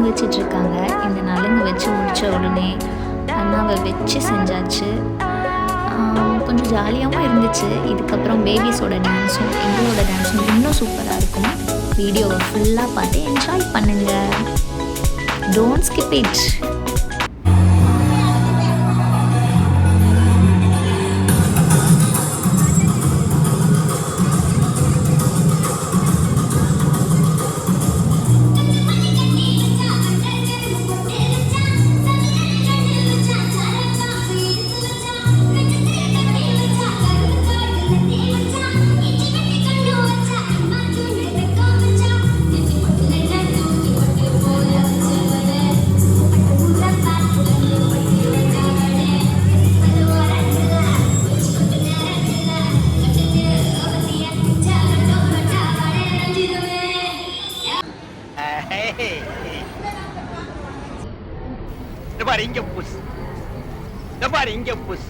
வச்சிட்ருக்காங்க. இந்த நலுங்கு வச்சு முடித்த உடனே அண்ணாவை வச்சு செஞ்சாச்சு. கொஞ்சம் ஜாலியாகவும் இருந்துச்சு. இதுக்கப்புறம் பேபிஸோட டான்ஸும் எங்களோட டான்ஸும் இன்னும் சூப்பராக இருக்கும். வீடியோவை ஃபுல்லாக பார்த்து என்ஜாய் பண்ணுங்கள். Don't skip it. இங்க புஷ், இங்க புஷ்.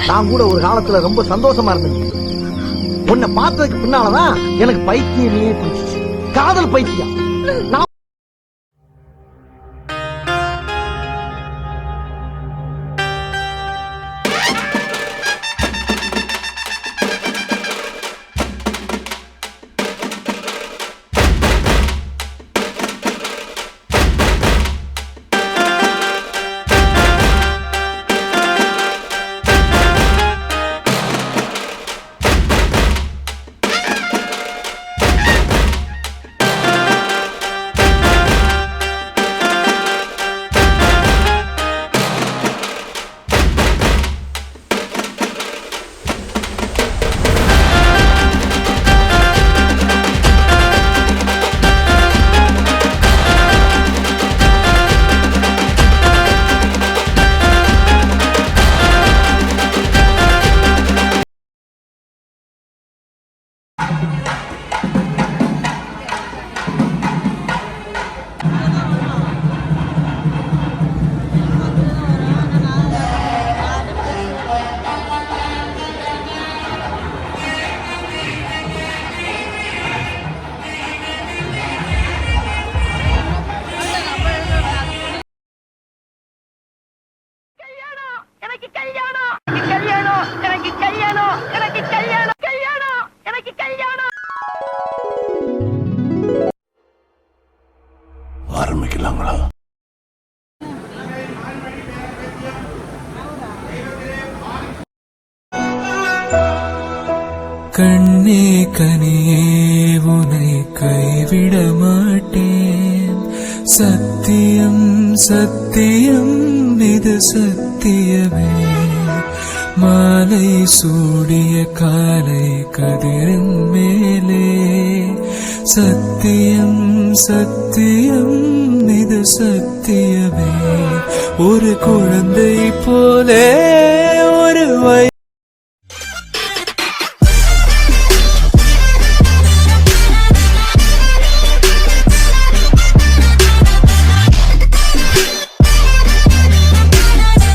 நான் கூட ஒரு காலத்துல ரொம்ப சந்தோஷமா இருந்தேன். உன்னை பார்த்ததுக்கு பின்னாலதான் எனக்கு பைத்தியமே பிடிச்சிச்சு. காதல் பைத்தியம். ஆரம்பிக்கலாங்களா? கண்ணே கனியே உனை கைவிட மாட்டேன். சத்தியம் சத்தியம் இது சத்தியமே. மாலை சூடிய காலை கதிரின் மேலே. சத்தியம் சத்தியம் இது சத்தியமே. ஒரு குழந்தை போலே ஒரு